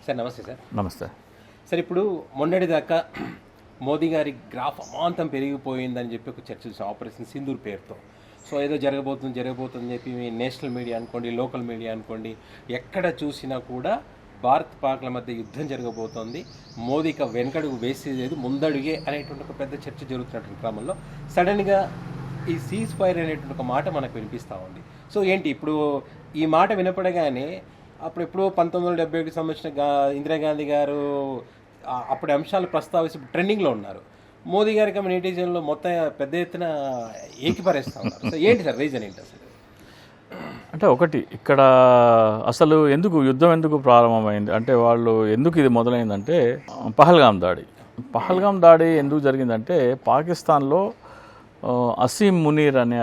Sir నమస్తే sir. నమస్తే sir ఇప్పుడు మొన్నటిదాకా మోదీ గారి గ్రాఫ్ అమాంతం పెరిగిపోయిందని చెప్పి ఒక చర్చ చూసాం ఆపరేషన్ సింధూర్ పేరుతో. సో ఏదో జరగబోతుందని చెప్పి నేషనల్ మీడియా అనుకోండి, లోకల్ మీడియా అనుకోండి, ఎక్కడ చూసినా కూడా భారత్ పాక్ల మధ్య యుద్ధం జరగబోతోంది, మోదీకి వెనకడుగు వేసేది ముందడుగే అనేటువంటి ఒక పెద్ద చర్చ జరుగుతున్నటువంటి క్రమంలో సడన్గా ఈ సీజ్ ఫైర్ అనేటువంటి ఒక మాట మనకు వినిపిస్తూ ఉంది. సో ఏంటి ఇప్పుడు ఈ మాట వినపడగానే అప్పుడు 1971 సంబంధించిన ఇందిరాగాంధీ గారు అప్పటి అంశాలు ప్రస్తావించి ట్రెండింగ్లో ఉన్నారు. మోదీ గారికి నెటిజన్లో మొత్తం పెద్ద ఎత్తున ఏకిపరేస్తూ ఉన్నారు. సో ఏంటి సార్ రీజన్ ఏంటి అసలు? అంటే ఒకటి ఇక్కడ అసలు యుద్ధం ఎందుకు ప్రారంభమైంది అంటే వాళ్ళు ఎందుకు ఇది మొదలైందంటే పహల్గాం దాడి ఎందుకు జరిగిందంటే పాకిస్తాన్లో అసీం మునీర్ అనే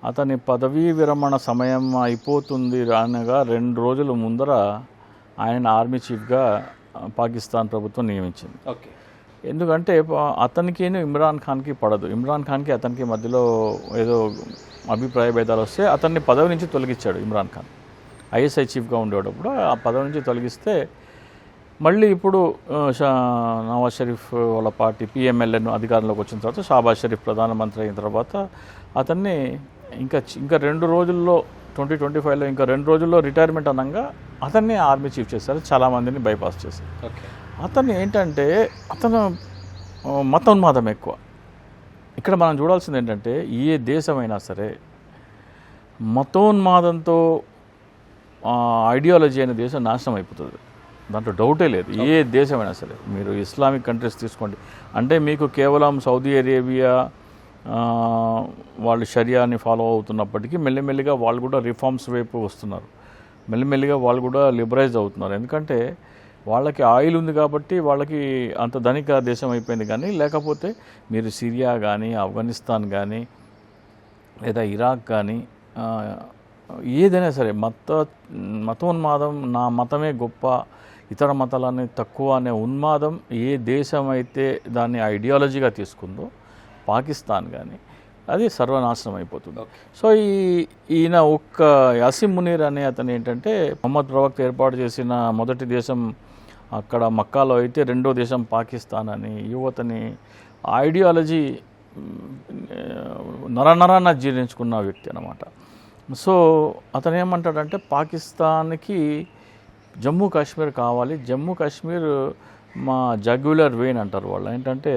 అతని పదవీ విరమణ సమయం అయిపోతుంది అనగా 2 రోజుల ముందర ఆయన ఆర్మీ చీఫ్గా పాకిస్తాన్ ప్రభుత్వం నియమించింది. ఓకే. ఎందుకంటే అతనికి ఇమ్రాన్ ఖాన్కి పడదు. ఇమ్రాన్ ఖాన్కి అతనికి మధ్యలో ఏదో అభిప్రాయ భేదాలు వస్తే అతన్ని పదవి నుంచి తొలగించాడు ఇమ్రాన్ ఖాన్. ఐఎస్ఐ చీఫ్గా ఉండేటప్పుడు ఆ పదవి నుంచి తొలగిస్తే మళ్ళీ ఇప్పుడు నవాజ్ షరీఫ్ వాళ్ళ పార్టీ పిఎంఎల్ఎన్ అధికారంలోకి వచ్చిన తర్వాత షాబాజ్ షరీఫ్ ప్రధానమంత్రి అయిన తర్వాత అతన్ని ఇంకా 2 రోజుల్లో 2025లో ఇంకా 2 రోజుల్లో రిటైర్మెంట్ అనగా అతన్ని ఆర్మీ చీఫ్ చేశారు. చాలామందిని బైపాస్ చేశారు. అతను ఏంటంటే మతోన్మాదం ఎక్కువ. ఇక్కడ మనం చూడాల్సింది ఏంటంటే ఏ దేశమైనా సరే మతోన్మాదంతో ఐడియాలజీ అనే దేశం నాశనం అయిపోతుంది, దాంట్లో డౌటే లేదు. ఏ దేశమైనా సరే మీరు ఇస్లామిక్ కంట్రీస్ తీసుకోండి, అంటే మీకు కేవలం సౌదీ అరేబియా వాళ్ళు షరియాని ఫాలో అవుతున్నప్పటికీ మెల్లిమెల్లిగా వాళ్ళు కూడా రిఫార్మ్స్ వైపు వస్తున్నారు. మెల్లిమెల్లిగా వాళ్ళు కూడా లిబరైజ్ అవుతున్నారు. ఎందుకంటే వాళ్ళకి ఆయిల్ ఉంది కాబట్టి వాళ్ళకి అంత ధనిక దేశం అయిపోయింది. కానీ లేకపోతే మీరు సిరియా కానీ, ఆఫ్ఘనిస్తాన్ కానీ, లేదా ఇరాక్ కానీ, ఏదైనా సరే మతోన్మాదం, నా మతమే గొప్ప, ఇతర మతాలన్నీ తక్కువ అనే ఉన్మాదం ఏ దేశం అయితే దాన్ని ఐడియాలజీగా తీసుకుందో పాకిస్తాన్ కానీ అది సర్వనాశనం అయిపోతుంది. సో ఈయన యాసిమ్ మునీర్ అనే అతను ఏంటంటే మొహమ్మద్ ప్రవక్త ఏర్పాటు చేసిన మొదటి దేశం అక్కడ మక్కాలో అయితే, 2వ దేశం పాకిస్తాన్ అని యువతని ఐడియాలజీ నరనరాన జీర్ణించుకున్న వ్యక్తి అన్నమాట. సో అతను ఏమంటాడంటే పాకిస్తాన్కి జమ్మూ కాశ్మీర్ కావాలి, జమ్మూ కాశ్మీర్ మా జగ్యులర్ వెయిన్ అంటారు వాళ్ళు, ఏంటంటే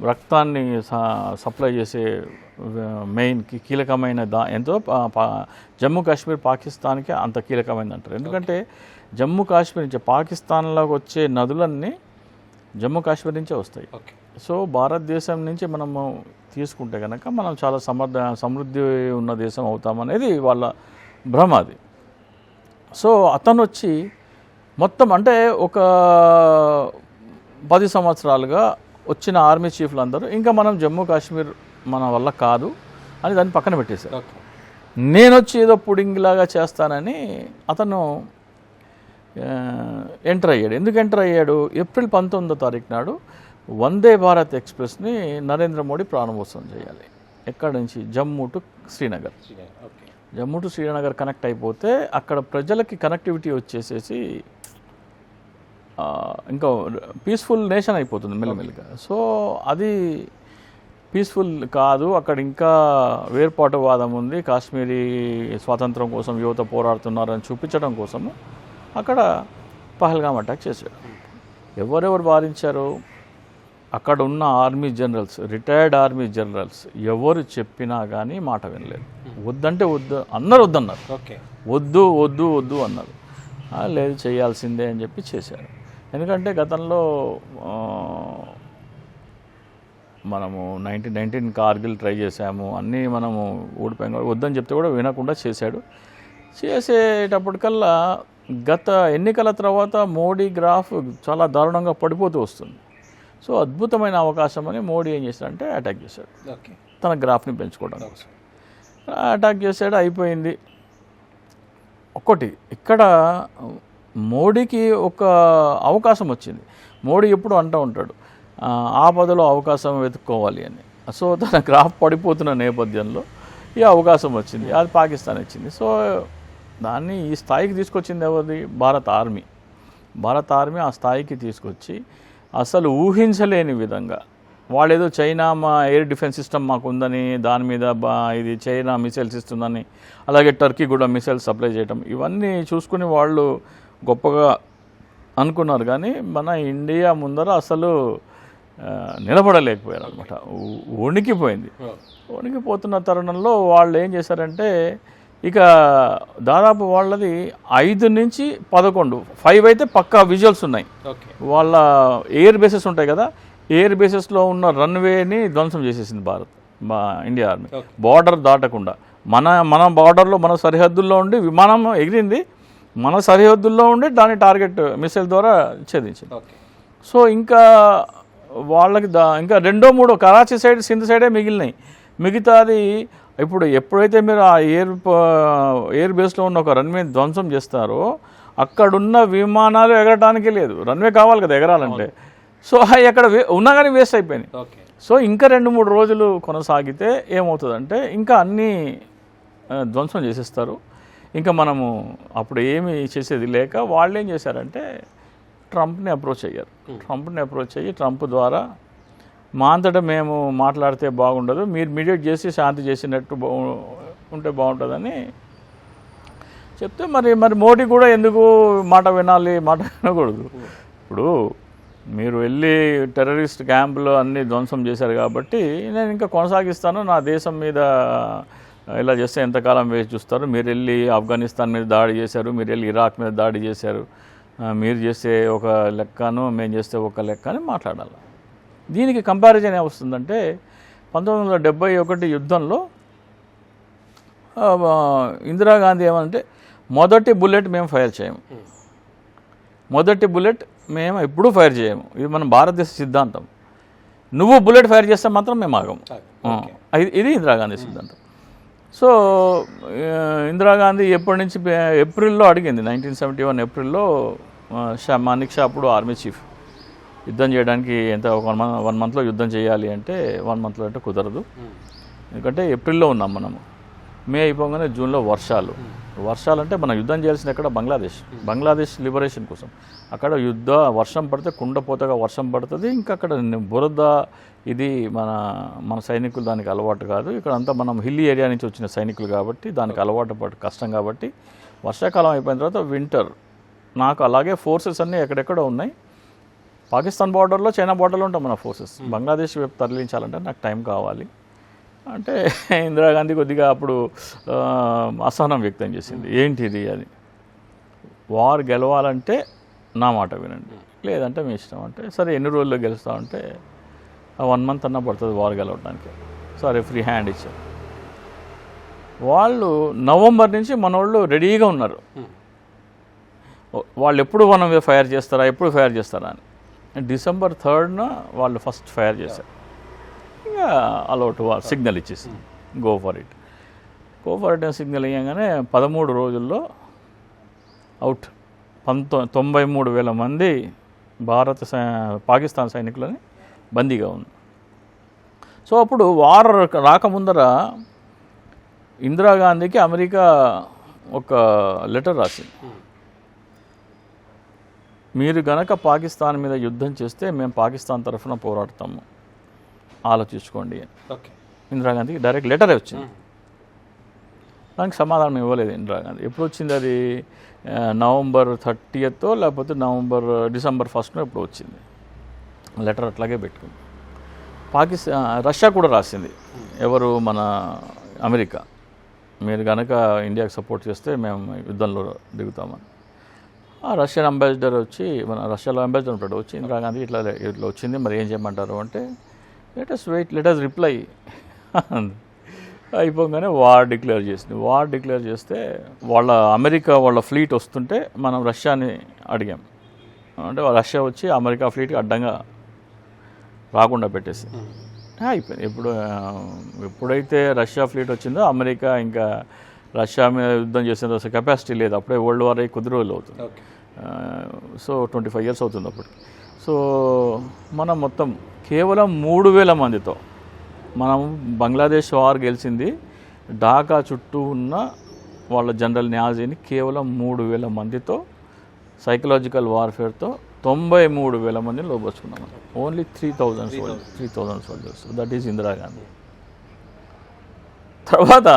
రక్తాన్ని సప్లై చేసే మెయిన్ కీలకమైన ఎంతో జమ్మూ కాశ్మీర్ పాకిస్తాన్కి అంత కీలకమైనది అంటారు. ఎందుకంటే జమ్మూ కాశ్మీర్ నుంచి పాకిస్తాన్లోకి వచ్చే నదులన్నీ జమ్మూ కాశ్మీర్ నుంచే వస్తాయి. సో భారతదేశం నుంచి మనము తీసుకుంటే కనుక మనం చాలా సమృద్ధి ఉన్న దేశం అవుతామనేది వాళ్ళ భ్రమ అది. సో అతను వచ్చి మొత్తం అంటే ఒక 10 సంవత్సరాలుగా వచ్చిన ఆర్మీ చీఫ్లందరూ ఇంకా మనం జమ్మూ కాశ్మీర్ మన వల్ల కాదు అని దాన్ని పక్కన పెట్టేశారు. నేను వచ్చి ఏదో పుడింగ్లాగా చేస్తానని అతను ఎంటర్ అయ్యాడు. ఎందుకు ఎంటర్ అయ్యాడు? ఏప్రిల్ 19వ తారీఖు నాడు వందే భారత్ ఎక్స్ప్రెస్ని నరేంద్ర మోడీ ప్రారంభోత్సవం చేయాలి. ఎక్కడి నుంచి? Jammu to Srinagar. Jammu to Srinagar connect అయిపోతే అక్కడ ప్రజలకి కనెక్టివిటీ వచ్చేసేసి ఇంకా పీస్ఫుల్ నేషన్ అయిపోతుంది మెల్లమెల్లిగా. సో అది పీస్ఫుల్ కాదు, అక్కడ ఇంకా వేర్పాటువాదం ఉంది, కాశ్మీరీ స్వాతంత్రం కోసం యువత పోరాడుతున్నారని చూపించడం కోసము అక్కడ పహల్గామ్ అటాక్ చేశాడు. ఎవరెవరు వారించారు? అక్కడ ఉన్న army generals, retired army generals ఎవరు చెప్పినా కానీ మాట వినలేదు. వద్దంటే వద్దు అందరు వద్దన్నారు. వద్దు వద్దు వద్దు అన్నారు. లేదు చేయాల్సిందే అని చెప్పి చేశారు. ఎందుకంటే గతంలో మనము 1919 కార్గిల్ ట్రై చేసాము, అన్నీ మనము ఓడిపోయాం, వద్దని చెప్తే కూడా వినకుండా చేశాడు. చేసేటప్పటికల్లా గత ఎన్నికల తర్వాత మోడీ గ్రాఫ్ చాలా దారుణంగా పడిపోతూ వస్తుంది. సో అద్భుతమైన అవకాశం అని మోడీ ఏం చేశాడంటే అటాక్ చేశాడు. తన గ్రాఫ్ని పెంచుకోవడం కోసం అటాక్ చేశాడు. అయిపోయింది. ఒక్కటి ఇక్కడ మోడీకి ఒక అవకాశం వచ్చింది. మోడీ ఎప్పుడు అంటూ ఉంటాడు ఆపదలో అవకాశం వెతుక్కోవాలి అని. సో తన గ్రాఫ్ పడిపోతున్న నేపథ్యంలో ఈ అవకాశం వచ్చింది, అది పాకిస్తాన్ ఇచ్చింది. సో దాన్ని ఈ స్థాయికి తీసుకొచ్చింది ఎవరిది? భారత ఆర్మీ. భారత ఆర్మీ ఆ స్థాయికి తీసుకొచ్చి అసలు ఊహించలేని విధంగా వాళ్ళేదో చైనా మా ఎయిర్ డిఫెన్స్ సిస్టమ్ మాకు ఉందని దాని మీద ఇది చైనా మిసైల్స్ ఇస్తుందని, అలాగే టర్కీ కూడా మిసైల్స్ సప్లై చేయడం, ఇవన్నీ చూసుకుని వాళ్ళు గొప్పగా అనుకున్నారు. కానీ మన ఇండియా ముందర అసలు నిలబడలేకపోయారు అనమాట. వణికిపోయింది. వణికిపోతున్న తరుణంలో వాళ్ళు ఏం చేశారంటే ఇక దాదాపు వాళ్ళది 5 నుంచి 11, 5 అయితే పక్కా విజువల్స్ ఉన్నాయి. వాళ్ళ ఎయిర్ బేసెస్ ఉంటాయి కదా, ఎయిర్ బేసెస్లో ఉన్న రన్వేని ధ్వంసం చేసేసింది మా ఇండియా ఆర్మీ. బార్డర్ దాటకుండా మన బార్డర్లో మన సరిహద్దుల్లో ఉండి విమానం ఎగిరింది, మన సరిహద్దుల్లో ఉండి దాని టార్గెట్ మిసైల్ ద్వారా ఛేదించింది. సో ఇంకా వాళ్ళకి ఇంకా 2-3 కరాచీ సైడ్ సింధ్ సైడే మిగిలినాయి. మిగతాది ఇప్పుడు ఎప్పుడైతే మీరు ఆ ఎయిర్ బేస్లో ఉన్న ఒక రన్వే ధ్వంసం చేస్తారో అక్కడున్న విమానాలు ఎగరటానికి లేదు, రన్వే కావాలి కదా ఎగరాలంటే. సో అవి అక్కడ ఉన్నా కానీ వేస్ట్ అయిపోయినాయి. సో ఇంకా 2-3 రోజులు కొనసాగితే ఏమవుతుందంటే ఇంకా అన్నీ ధ్వంసం చేసేస్తారు. ఇంకా మనము అప్పుడు ఏమి చేసేది లేక వాళ్ళు ఏం చేశారంటే ట్రంప్ని అప్రోచ్ అయ్యారు. ట్రంప్ని అప్రోచ్ అయ్యి ట్రంప్ ద్వారా మా అంతటా మేము మాట్లాడితే బాగుండదు, మీరు మీడియేట్ చేసి శాంతి చేసినట్టు ఉంటే బాగుంటుందని చెప్తే మరి మోడీ కూడా ఎందుకు మాట వినకూడదు. ఇప్పుడు మీరు వెళ్ళి టెర్రరిస్ట్ క్యాంపులు అన్నీ ధ్వంసం చేశారు కాబట్టి నేను ఇంకా కొనసాగిస్తాను, నా దేశం మీద ఇలా చేస్తే ఎంతకాలం వేసి చూస్తారు, మీరు వెళ్ళి ఆఫ్ఘనిస్తాన్ మీద దాడి చేశారు, మీరు వెళ్ళి ఇరాక్ మీద దాడి చేశారు, మీరు చేస్తే ఒక లెక్కను మేము చేస్తే ఒక లెక్క అని మాట్లాడాలి. దీనికి కంపారిజన్ ఏమొస్తుందంటే 1971 యుద్ధంలో ఇందిరాగాంధీ ఏమంటే మొదటి బుల్లెట్ మేము ఫైర్ చేయము, మొదటి బుల్లెట్ మేము ఎప్పుడూ ఫైర్ చేయము, ఇది మన భారతదేశ సిద్ధాంతం, నువ్వు బుల్లెట్ ఫైర్ చేస్తే మాత్రం మేము ఆగము, ఇది ఇందిరాగాంధీ సిద్ధాంతం. సో ఇందిరాగాంధీ ఎప్పటి నుంచి ఏప్రిల్లో అడిగింది, 1971 ఏప్రిల్లో మానిక్ షా అప్పుడు ఆర్మీ చీఫ్ యుద్ధం చేయడానికి ఎంత 1 మంత్లో యుద్ధం చేయాలి అంటే 1 మంత్లో అంటే కుదరదు, ఎందుకంటే ఏప్రిల్లో ఉన్నాం మనము, మే అయిపోగానే జూన్లో వర్షాలు అంటే మనం యుద్ధం చేయాల్సింది ఎక్కడ? బంగ్లాదేశ్ లిబరేషన్ కోసం. అక్కడ వర్షం పడితే కుండపోతగా వర్షం పడుతుంది, ఇంకా అక్కడ బురద, ఇది మన సైనికులు దానికి అలవాటు కాదు, ఇక్కడ అంతా మనం హిల్లీ ఏరియా నుంచి వచ్చిన సైనికులు కాబట్టి దానికి అలవాటు కష్టం కాబట్టి వర్షాకాలం అయిపోయిన తర్వాత వింటర్. నాకు అలాగే ఫోర్సెస్ అన్నీ ఎక్కడెక్కడో ఉన్నాయి, పాకిస్తాన్ బార్డర్లో చైనా బార్డర్లో ఉంటాం మన ఫోర్సెస్, బంగ్లాదేశ్ వైపు తరలించాలంటే నాకు టైం కావాలి అంటే ఇందిరాగాంధీ కొద్దిగా అప్పుడు అసహనం వ్యక్తం చేసింది. ఏంటిది అది, వార్ గెలవాలంటే నా మాట వినండి, లేదంటే మీ ఇష్టం అంటే, సరే ఎన్ని రోజుల్లో గెలుస్తామంటే 1 మంత్ అన్నా పడుతుంది వార్ గెలవడానికి, సరే ఫ్రీ హ్యాండ్ ఇచ్చారు. వాళ్ళు నవంబర్ నుంచి మన వాళ్ళు రెడీగా ఉన్నారు, వాళ్ళు ఎప్పుడు మనం ఫైర్ చేస్తారా అని. డిసెంబర్ 3న వాళ్ళు ఫస్ట్ ఫైర్ చేశారు, ఇంకా అలౌట్ సిగ్నల్ ఇచ్చేసింది, గో ఫర్ ఇట్ సిగ్నల్ ఇవ్వగానే 13 రోజుల్లో అవుట్. 93,000 మంది పాకిస్తాన్ సైనికులని బందీగా ఉంది. సో అప్పుడు వార్ రాకముందర ఇందిరాగాంధీకి అమెరికా ఒక లెటర్ రాసింది, మీరు గనక పాకిస్తాన్ మీద యుద్ధం చేస్తే మేము పాకిస్తాన్ తరఫున పోరాడతాము, ఆలోచించుకోండి అని. ఇందిరాగాంధీకి డైరెక్ట్ లెటరే వచ్చింది, దానికి సమాధానం ఇవ్వలేదు ఇందిరాగాంధీ. ఎప్పుడు వచ్చింది అది? నవంబర్ 30th లేకపోతే డిసెంబర్ 1st ఎప్పుడు వచ్చింది లెటర్, అట్లాగే పెట్టుకుంది. రష్యా కూడా రాసింది, ఎవరు మన అమెరికా, మీరు కనుక ఇండియాకి సపోర్ట్ చేస్తే మేము యుద్ధంలో దిగుతామని. ఆ రష్యన్ అంబాసిడర్ వచ్చి, మన రష్యాలో అంబాసిడర్ ఉంటాడు, వచ్చి ఇందిరాగాంధీ ఇట్లా వచ్చింది, మరి ఏం చేయమంటారు అంటే లెట్ అస్ రిప్లై అయిపోగానే వార్ డిక్లేర్ చేసింది. వార్ డిక్లేర్ చేస్తే అమెరికా వాళ్ళ ఫ్లీట్ వస్తుంటే మనం రష్యాని అడిగాం, అంటే రష్యా వచ్చి అమెరికా ఫ్లీట్కి అడ్డంగా రాకుండా పెట్టేసి అయిపోయింది. ఎప్పుడైతే రష్యా ఫ్లీట్ వచ్చిందో అమెరికా ఇంకా రష్యా మీద యుద్ధం చేసేంత కెపాసిటీ లేదు, అప్పుడే వరల్డ్ వార్ అయ్యి కొద్ది రోజులు అవుతుంది. సో 25 years అవుతుంది అప్పటికి. సో మనం మొత్తం కేవలం 3,000 మందితో మనం బంగ్లాదేశ్ వార్ గెలిచింది. ఢాకా చుట్టూ ఉన్న వాళ్ళ జనరల్ న్యాజీని కేవలం 3,000 మందితో సైకలాజికల్ వార్ఫేర్తో 93,000 మందిని లోపరుచుకున్నాం. Only 3,000 soldiers. That is Indira Gandhi. తర్వాత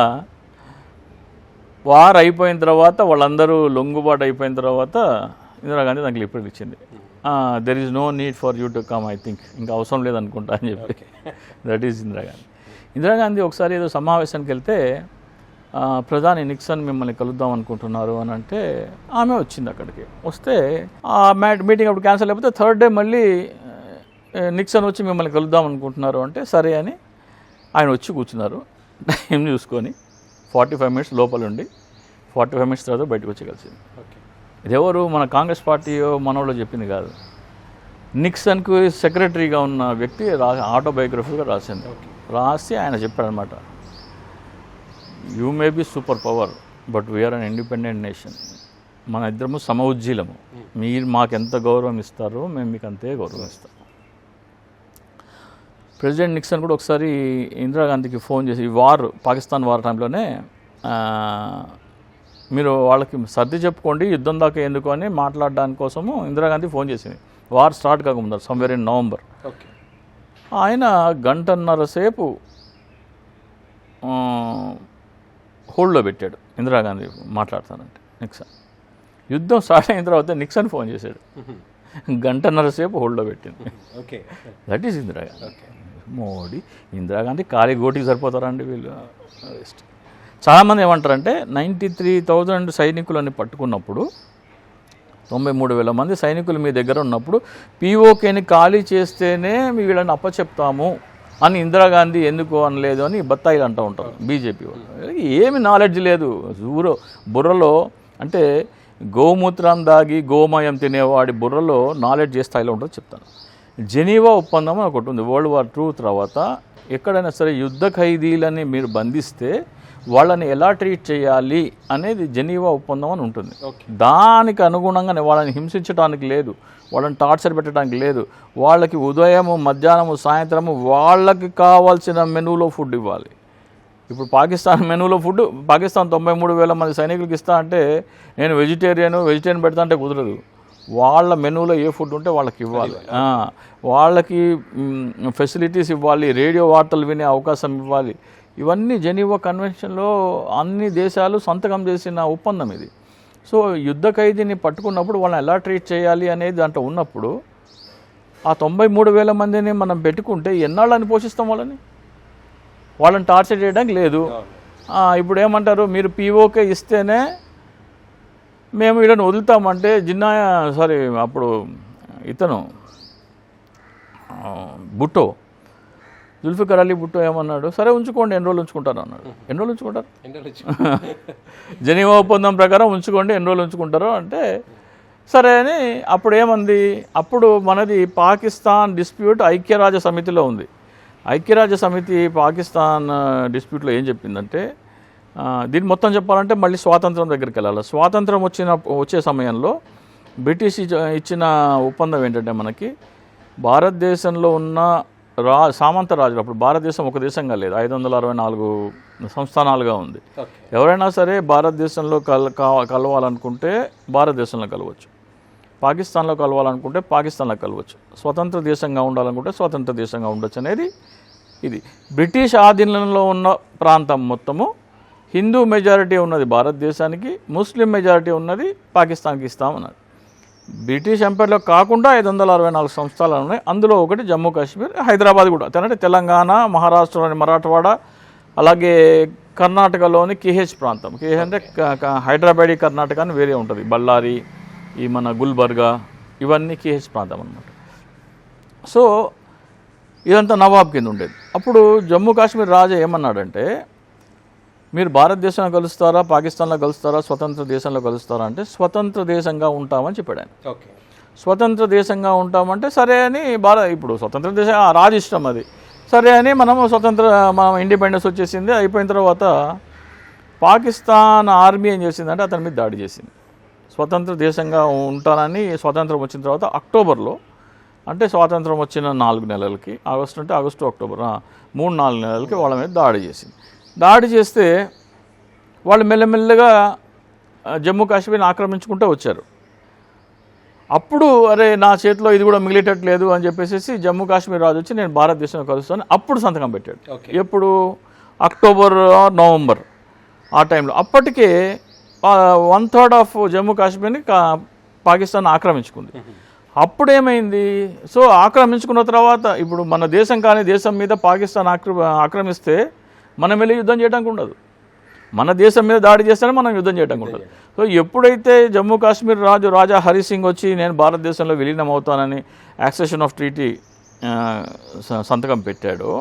వార్ అయిపోయిన తర్వాత వాళ్ళందరూ లొంగుబాటు అయిపోయిన తర్వాత ఇందిరాగాంధీ దానికి లిప్ట్ ఇచ్చింది. There is no need for you to come, I think ఇంకా అవసరం లేదనుకుంటా అని చెప్పి. That is Indira Gandhi. ఇందిరాగాంధీ ఒకసారి ఏదో సమావేశానికి వెళ్తే ప్రధాని నిక్సన్ మిమ్మల్ని కలుద్దాం అనుకుంటున్నారు అని అంటే ఆమె వచ్చింది అక్కడికి. వస్తే ఆ మీటింగ్ అప్పుడు క్యాన్సిల్ అయిపోతే థర్డ్ డే మళ్ళీ నిక్సన్ వచ్చి మిమ్మల్ని కలుద్దాం అనుకుంటున్నారు అంటే సరే అని ఆయన వచ్చి కూర్చున్నారు. టైం చూసుకొని 45 మినిట్స్ లోపల ఉండి 45 మినిట్స్ తర్వాత బయటకు వచ్చి కలిసింది. ఇదెవరు మన కాంగ్రెస్ పార్టీ మనోళ్ళు చెప్పింది కాదు, నిక్సన్కు సెక్రటరీగా ఉన్న వ్యక్తి ఆటోబయోగ్రఫీగా రాసింది. రాసి ఆయన చెప్పారనమాట, you may be super power but we are an independent nation. మన ఇద్దరము సమఉజ్జీలము. మీరు మాకు ఎంత గౌరవం ఇస్తారో మేము మీకు అంతే గౌరవం ఇస్తాం. ప్రెసిడెంట్ నిక్సన్ కూడా ఒకసారి ఇందిరాగాంధీకి ఫోన్ చేసి పాకిస్తాన్ వార్ టైంలోనే మీరు వాళ్ళకి సర్ది చెప్పుకోండి, యుద్ధం దాకా ఎందుకు అని మాట్లాడడానికి కోసము ఇందిరాగాంధీ ఫోన్ చేసింది. వార్ స్టార్ట్ కాకముందు సమ్వేర్ ఇన్ నవంబర్. ఆయన 1.5 గంటల సేపు హోల్డ్లో పెట్టాడు ఇందిరాగాంధీ మాట్లాడతానంటే. నిక్సన్ యుద్ధం స్టార్ట్ అయిన తర్వాత నిక్సన్ ఫోన్ చేశాడు. 1.5 గంటల సేపు హోల్డ్లో పెట్టింది. That is Indira Gandhi. మోడీ ఇందిరాగాంధీ ఖాళీ గోటికి సరిపోతారండి వీళ్ళు. చాలామంది ఏమంటారంటే 93,000 సైనికులని పట్టుకున్నప్పుడు 93,000 మంది సైనికులు మీ దగ్గర ఉన్నప్పుడు పీఓకేని ఖాళీ చేస్తేనే మీ వీళ్ళని అప్పచెప్తాము అని ఇందిరాగాంధీ ఎందుకు అనలేదు అని బత్తాయిలు అంటూ ఉంటారు బీజేపీ వాళ్ళు. ఏమి నాలెడ్జ్ లేదు బుర్రలో. అంటే గోమూత్రం దాగి గోమయం తినేవాడి బుర్రలో నాలెడ్జ్ ఏ స్థాయిలో ఉంటుందో చెప్తాను. జెనీవా ఒప్పందం అని ఒకటి ఉంది. వరల్డ్ వార్ II తర్వాత ఎక్కడైనా సరే యుద్ధ ఖైదీలని మీరు బంధిస్తే వాళ్ళని ఎలా ట్రీట్ చేయాలి అనేది జెనీవా ఒప్పందం అని ఉంటుంది. దానికి అనుగుణంగానే వాళ్ళని హింసించడానికి లేదు, వాళ్ళని టార్చర్ పెట్టడానికి లేదు. వాళ్ళకి ఉదయము మధ్యాహ్నము సాయంత్రము వాళ్ళకి కావాల్సిన మెనూలో ఫుడ్ ఇవ్వాలి. ఇప్పుడు పాకిస్తాన్ మెనూలో ఫుడ్ పాకిస్తాన్ 93,000 మంది సైనికులకి ఇస్తా అంటే నేను వెజిటేరియన్ పెడతా అంటే కుదరదు. వాళ్ళ మెనూలో ఏ ఫుడ్ ఉంటే వాళ్ళకి ఇవ్వాలి. వాళ్ళకి ఫెసిలిటీస్ ఇవ్వాలి, రేడియో వార్తలు వినే అవకాశం ఇవ్వాలి. ఇవన్నీ జెనీవా కన్వెన్షన్లో అన్ని దేశాలు సంతకం చేసిన ఒప్పందం ఇది. సో యుద్ధ ఖైదీని పట్టుకున్నప్పుడు వాళ్ళని ఎలా ట్రీట్ చేయాలి అనేది దాంట్లో ఉన్నప్పుడు ఆ 93,000 మందిని మనం పెట్టుకుంటే ఎన్నాళ్ళని పోషిస్తాం వాళ్ళని టార్చర్ చేయడానికి లేదు. ఇప్పుడు ఏమంటారు, మీరు పీఓకే ఇస్తేనే మేము వీళ్ళని వదులుతామంటే అప్పుడు ఇతను భుట్టో జుల్ఫికర్ అలీ భుట్టో ఏమన్నాడు, సరే ఉంచుకోండి, ఎన్ని రోజులు ఉంచుకుంటారు అన్నాడు. ఎన్ని రోజులు ఉంచుకుంటారు? జెనీవా ఒప్పందం ప్రకారం ఉంచుకోండి, ఎన్ని రోజులు ఉంచుకుంటారు అంటే సరే అని. అప్పుడు ఏమంది, అప్పుడు మనది పాకిస్తాన్ డిస్ప్యూట్ ఐక్యరాజ్య సమితిలో ఉంది. ఐక్యరాజ్య సమితి పాకిస్తాన్ డిస్ప్యూట్లో ఏం చెప్పిందంటే, దీన్ని మొత్తం చెప్పాలంటే మళ్ళీ స్వాతంత్రం దగ్గరికి వెళ్ళాలి. స్వాతంత్రం వచ్చే సమయంలో బ్రిటిష్ ఇచ్చిన ఒప్పందం ఏంటంటే మనకి భారతదేశంలో ఉన్న సామంత రాజులు, అప్పుడు భారతదేశం ఒక దేశంగా లేదు, 564 సంస్థానాలుగా ఉంది. ఎవరైనా సరే భారతదేశంలో కలవాలనుకుంటే భారతదేశంలో కలవచ్చు, పాకిస్తాన్లో కలవాలనుకుంటే పాకిస్తాన్లో కలవచ్చు, స్వతంత్ర దేశంగా ఉండాలనుకుంటే స్వతంత్ర దేశంగా ఉండొచ్చు అనేది ఇది. బ్రిటిష్ ఆధీనంలో ఉన్న ప్రాంతం మొత్తము హిందూ మెజారిటీ ఉన్నది భారతదేశానికి, ముస్లిం మెజారిటీ ఉన్నది పాకిస్తాన్కి ఇస్తామన్నారు. బ్రిటిష్ ఎంపైర్లో కాకుండా 564 సంస్థానాలు ఉన్నాయి. అందులో ఒకటి జమ్మూ కాశ్మీర్, హైదరాబాద్ కూడా. అంటే తెలంగాణ, మహారాష్ట్రలోని మరాఠవాడ, అలాగే కర్ణాటకలోని కేహెచ్ ప్రాంతం. కేహెచ్ అంటే హైదరాబాదీ కర్ణాటక అని వేరే ఉంటుంది. బళ్ళారి, ఈ మన గుల్బర్గా, ఇవన్నీ కేహెచ్ ప్రాంతం అన్నమాట. సో ఇదంతా నవాబ్ కింద ఉండేది. అప్పుడు జమ్మూ కాశ్మీర్ రాజా ఏమన్నాడంటే, మీరు భారతదేశంలో కలుస్తారా, పాకిస్తాన్లో కలుస్తారా, స్వతంత్ర దేశంలో కలుస్తారా అంటే స్వతంత్ర దేశంగా ఉంటామని చెప్పాడు ఆయన. స్వతంత్ర దేశంగా ఉంటామంటే సరే అని ఇప్పుడు స్వతంత్ర దేశం రాజు ఇష్టం అది. సరే అని మనం ఇండిపెండెన్స్ వచ్చేసింది. అయిపోయిన తర్వాత పాకిస్తాన్ ఆర్మీ ఏం చేసిందంటే అతని మీద దాడి చేసింది. స్వతంత్ర దేశంగా ఉంటానని స్వతంత్రం వచ్చిన తర్వాత అక్టోబర్లో, అంటే స్వాతంత్రం వచ్చిన 4 నెలలకి, ఆగస్టు అంటే ఆగస్టు అక్టోబర్ 3-4 నెలలకి వాళ్ళ మీద దాడి చేసింది. దాడి చేస్తే వాళ్ళు మెల్లమెల్లగా జమ్మూ కాశ్మీర్ని ఆక్రమించుకుంటూ వచ్చారు. అప్పుడు అరే నా చేతిలో ఇది కూడా మిగిలేటట్లేదు అని చెప్పేసి జమ్మూ కాశ్మీర్ రాజు వచ్చి నేను భారతదేశంలో కలుస్తాను అప్పుడు సంతకం పెట్టాడు. ఎప్పుడు అక్టోబర్ నవంబర్ ఆ టైంలో. అప్పటికే 1/3 ఆఫ్ జమ్మూ కాశ్మీర్ని పాకిస్తాన్ ఆక్రమించుకుంది. అప్పుడు ఏమైంది? సో ఆక్రమించుకున్న తర్వాత ఇప్పుడు మన దేశం కానీ దేశం మీద పాకిస్తాన్ ఆక్రమిస్తే మనం వెళ్ళి యుద్ధం చేయడానికి ఉండదు. మన దేశం మీద దాడి చేస్తేనే మనం యుద్ధం చేయడానికి ఉండదు. సో ఎప్పుడైతే జమ్మూ కాశ్మీర్ రాజు రాజా హరి సింగ్ వచ్చి నేను భారతదేశంలో విలీనం అవుతానని యాక్సెషన్ ఆఫ్ ట్రీటీ సంతకం పెట్టాడో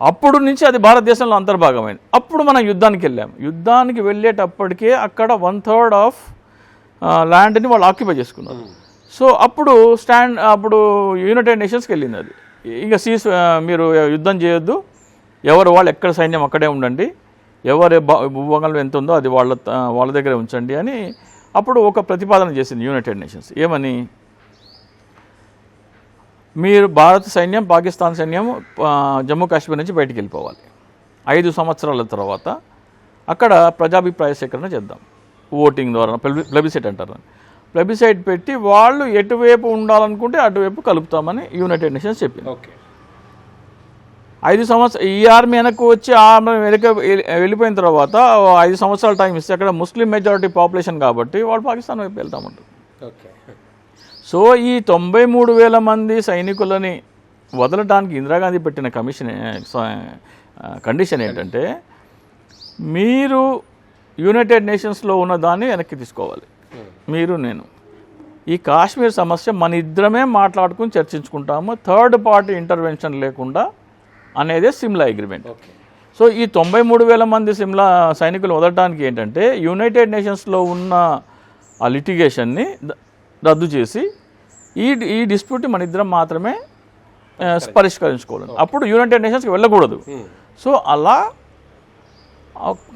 అప్పుడు నుంచి అది భారతదేశంలో అంతర్భాగమైంది. అప్పుడు మనం యుద్ధానికి వెళ్ళాము. యుద్ధానికి వెళ్ళేటప్పటికే అక్కడ 1/3 ఆఫ్ ల్యాండ్ని వాళ్ళు ఆక్యుపై చేసుకున్నారు. సో అప్పుడు యునైటెడ్ నేషన్స్కి వెళ్ళింది అది. ఇంకా మీరు యుద్ధం చేయొద్దు, ఎవరు వాళ్ళు ఎక్కడ సైన్యం అక్కడే ఉండండి, ఎవరి భూభాగంలో ఎంత ఉందో అది వాళ్ళ దగ్గరే ఉంచండి అని అప్పుడు ఒక ప్రతిపాదన చేసింది యునైటెడ్ నేషన్స్. ఏమని? మీరు భారత సైన్యం పాకిస్తాన్ సైన్యం జమ్మూ కాశ్మీర్ నుంచి బయటికి వెళ్ళిపోవాలి. 5 సంవత్సరాల తర్వాత అక్కడ ప్రజాభిప్రాయ సేకరణ చేద్దాం, ఓటింగ్ ద్వారా, ప్లెబిసైట్ అంటారు. ప్లెబిసైట్ పెట్టి వాళ్ళు ఎటువైపు ఉండాలనుకుంటే అటువైపు కలుపుతామని యునైటెడ్ నేషన్స్ చెప్పింది. 5 సంవత్సరాలు ఈ ఆర్మీ వెనక్కి వచ్చి ఆర్మీ వెళ్ళిపోయిన తర్వాత 5 సంవత్సరాల టైం ఇస్తే అక్కడ ముస్లిం మెజారిటీ పాపులేషన్ కాబట్టి వాళ్ళు పాకిస్తాన్ వైపు వెళ్తామంటారు. సో ఈ 93,000 మంది సైనికులని వదలటానికి ఇందిరాగాంధీ పెట్టిన కండిషన్ ఏంటంటే మీరు యునైటెడ్ నేషన్స్లో ఉన్న దాన్ని వెనక్కి తీసుకోవాలి. మీరు నేను ఈ కాశ్మీర్ సమస్య మన ఇద్దరమే మాట్లాడుకుని చర్చించుకుంటాము, థర్డ్ పార్టీ ఇంటర్వెన్షన్ లేకుండా అనేదే సిమ్లా అగ్రిమెంట్. సో ఈ 93,000 మంది సిమ్లా సైనికులు వదలడానికి ఏంటంటే యునైటెడ్ నేషన్స్లో ఉన్న ఆ లిటిగేషన్ని రద్దు చేసి ఈ డిస్ప్యూట్ని మన ఇద్దరం మాత్రమే పరిష్కరించుకోవాలి. అప్పుడు యునైటెడ్ నేషన్స్కి వెళ్ళకూడదు. సో అలా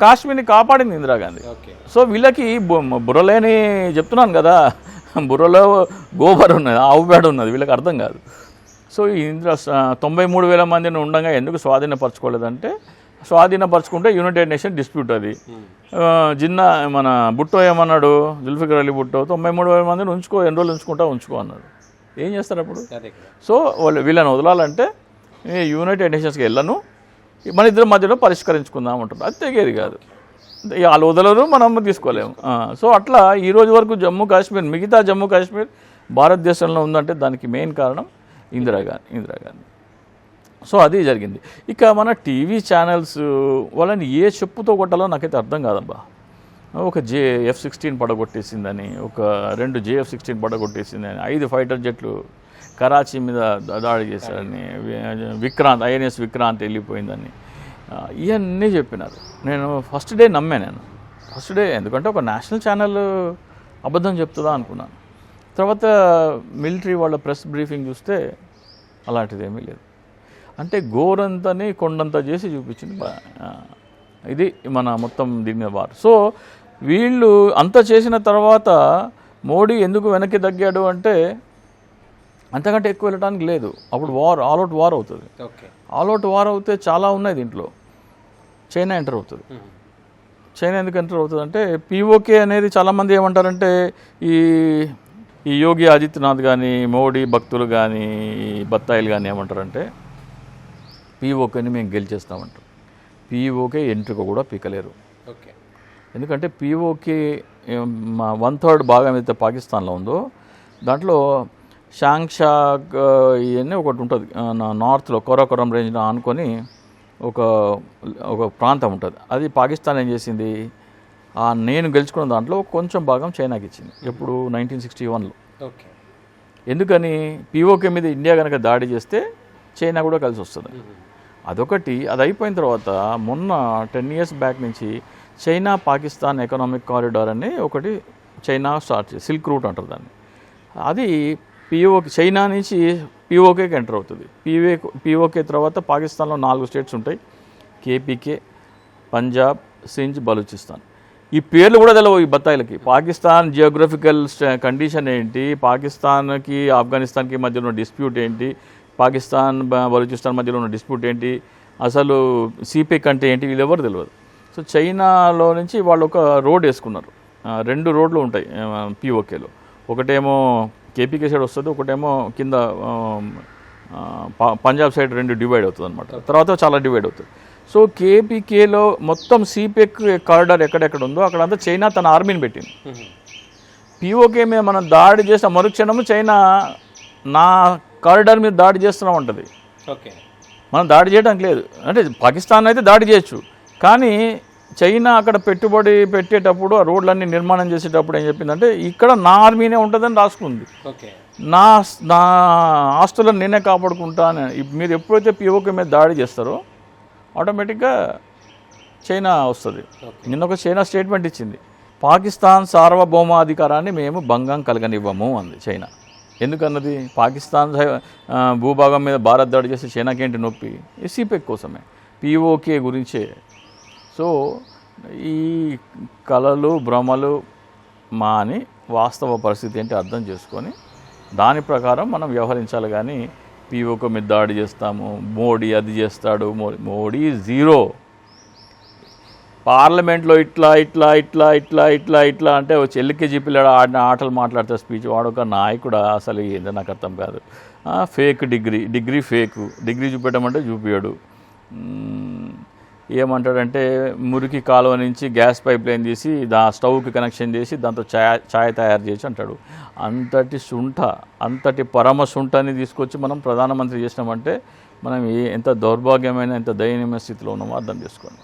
కాశ్మీర్ని కాపాడింది ఇందిరాగాంధీ. సో వీళ్ళకి బుర్రలేని చెప్తున్నాను కదా, బుర్రలో గోబర్ ఉన్నది, ఆవు పేడ ఉన్నది, వీళ్ళకి అర్థం కాదు. సో ఈ 93,000 మందిని ఉండగా ఎందుకు స్వాధీనపరచుకోలేదంటే స్వాధీనపరచుకుంటే యునైటెడ్ నేషన్ డిస్ప్యూట్ అది. మన బుట్టో ఏమన్నాడు, జుల్ఫికర్ అలీ బుట్టో 93,000 మందిని ఎన్ని రోజులు ఉంచుకో అన్నాడు. ఏం చేస్తారు అప్పుడు? సో వీళ్ళని వదలాలంటే యునైటెడ్ నేషన్స్కి వెళ్ళను, మన ఇద్దరి మధ్యలో పరిష్కరించుకుందాం అంటారు. అది తెగేది కాదు, వాళ్ళు వదలరు, మనం తీసుకోలేము. సో అట్లా ఈ రోజు వరకు మిగతా జమ్మూ కాశ్మీర్ భారతదేశంలో ఉందంటే దానికి మెయిన్ కారణం ఇందిరాగాంధీ. సో అది జరిగింది. ఇక మన టీవీ ఛానల్స్ వాళ్ళని ఏ చెప్పుతో కొట్టాలో నాకైతే అర్థం కాదబ్బా. ఒక F-16 పడగొట్టేసిందని, ఒక 2 F-16 పడగొట్టేసిందని, 5 ఫైటర్ జెట్లు కరాచీ మీద దాడి చేశారని, INS విక్రాంత్ వెళ్ళిపోయిందని, ఇవన్నీ చెప్పినారు. నేను ఫస్ట్ డే నమ్మాను. ఎందుకంటే ఒక నేషనల్ ఛానల్ అబద్ధం చెప్తుందా అనుకున్నాను. తర్వాత మిలిటరీ వాళ్ళ ప్రెస్ బ్రీఫింగ్ చూస్తే అలాంటిది ఏమీ లేదు. అంటే గోరంతని కొండంత చేసి చూపించింది. ఇది మన మొత్తం దీని మీద వారు. సో వీళ్ళు అంత చేసిన తర్వాత మోడీ ఎందుకు వెనక్కి తగ్గాడు అంటే అంతకంటే ఎక్కువ వెళ్ళడానికి లేదు. అప్పుడు ఆల్ అవుట్ వార్ అవుతుంది. ఆల్ అవుట్ వార్ అవుతే చాలా ఉన్నాయి దీంట్లో. చైనా ఎంటర్ అవుతుంది. చైనా ఎందుకు ఎంటర్ అవుతుంది అంటే POK అనేది చాలామంది ఏమంటారంటే ఈ యోగి ఆదిత్యనాథ్ కానీ, మోడీ భక్తులు కానీ, బత్తాయిలు కానీ ఏమంటారంటే POKని మేము గెలిచేస్తామంటారు. POK ఎంట్రుక కూడా పీకలేరు. ఎందుకంటే POK 1/3 భాగం అయితే పాకిస్తాన్లో ఉందో దాంట్లో షాంగ్షాక్ ఇవన్నీ ఒకటి ఉంటుంది నార్త్లో, కొరాకొరం రేంజ్లో ఆనుకొని ఒక ప్రాంతం ఉంటుంది. అది పాకిస్తాన్ ఏం చేసింది, నేను గెలుచుకున్న దాంట్లో కొంచెం భాగం చైనాకి ఇచ్చింది. ఎప్పుడు 1961లో. ఎందుకని? POK మీద ఇండియా కనుక దాడి చేస్తే చైనా కూడా కలిసి వస్తుంది. అదొకటి. అది అయిపోయిన తర్వాత మొన్న 10 years బ్యాక్ నుంచి చైనా పాకిస్తాన్ ఎకనామిక్ కారిడార్ అని ఒకటి చైనా స్టార్ట్ చేసి, సిల్క్ రూట్ అంటారు దాన్ని. అది చైనా నుంచి POKకి ఎంటర్ అవుతుంది. POK తర్వాత పాకిస్తాన్లో 4 స్టేట్స్ ఉంటాయి, KPK, పంజాబ్, సింధ్, బలూచిస్తాన్. ఈ పేర్లు కూడా తెలవు ఈ బత్తాయిలకి. పాకిస్తాన్ జియోగ్రఫికల్ కండిషన్ ఏంటి, పాకిస్తాన్కి ఆఫ్ఘనిస్తాన్కి మధ్యలో ఉన్న డిస్ప్యూట్ ఏంటి, పాకిస్తాన్ బలూచిస్తాన్ మధ్యలో ఉన్న డిస్ప్యూట్ ఏంటి, అసలు CPEC అంటే ఏంటి, వీళ్ళెవరు తెలియదు. సో చైనాలో నుంచి వాళ్ళు ఒక రోడ్ వేసుకున్నారు. 2 రోడ్లు ఉంటాయి పిఓకేలో. ఒకటేమో కేపీకే సైడ్ వస్తుంది, ఒకటేమో కింద పంజాబ్ సైడ్ 2 డివైడ్ అవుతుంది అనమాట. తర్వాత చాలా డివైడ్ అవుతుంది. సో కేపీకేలో మొత్తం సిపెక్ కారిడార్ ఎక్కడెక్కడ ఉందో అక్కడంతా చైనా తన ఆర్మీని పెట్టింది. పిఓకే మీద మనం దాడి చేసిన మరుక్షణము చైనా నా కారిడార్ మీద దాడి చేస్తున్నాం ఉంటుంది. ఓకే, మనం దాడి చేయడానికి లేదు. అంటే పాకిస్తాన్ అయితే దాడి చేయొచ్చు, కానీ చైనా అక్కడ పెట్టుబడి పెట్టేటప్పుడు ఆ రోడ్లన్నీ నిర్మాణం చేసేటప్పుడు ఏం చెప్పిందంటే ఇక్కడ నా ఆర్మీనే ఉంటుందని రాసుకుంది. ఓకే, నా నా ఆస్తులను నేనే కాపాడుకుంటా అని. మీరు ఎప్పుడైతే పిఓకే మీద దాడి చేస్తారో ఆటోమేటిక్గా చైనా వస్తుంది. నిన్న ఒక చైనా స్టేట్మెంట్ ఇచ్చింది, పాకిస్తాన్ సార్వభౌమాధికారాన్ని మేము భంగం కలగనివ్వము అంది చైనా. ఎందుకన్నది? పాకిస్తాన్ భూభాగం మీద భారత్ దాడి చేస్తే చైనాకేంటి నొప్పి? సిపెక్ కోసమే, పిఓకే గురించే. సో ఈ కలలు భ్రమలు మాని వాస్తవ పరిస్థితి ఏంటి అర్థం చేసుకొని దాని ప్రకారం మనం వ్యవహరించాలి. కానీ పిఓకే మీద దాడి చేస్తాము, మోడీ అది చేస్తాడు, మోడీ జీరో. పార్లమెంట్లో ఇట్లా ఇట్లా ఇట్లా ఇట్లా ఇట్లా ఇట్లా అంటే వచ్చి ఎల్కేజీ పిల్లడు ఆడిన ఆటలు మాట్లాడితే స్పీచ్ వాడొక నాయకుడా అసలు ఏందో నాకు అర్థం కాదు. ఫేక్ డిగ్రీ ఫేక్ డిగ్రీ చూపెట్టమంటే చూపించాడు. ఏమంటాడంటే మురికి కాలువ నుంచి గ్యాస్ పైప్ లైన్ తీసి స్టవ్కి కనెక్షన్ చేసి దాంతో ఛాయ్ తయారు చేసి అంటాడు. అంతటి పరమ శుంఠని తీసుకొచ్చి మనం ప్రధానమంత్రి చేసినామంటే మనం ఎంత దౌర్భాగ్యమైన ఎంత దయనీయమైన స్థితిలో ఉన్నామో అర్థం చేసుకోండి.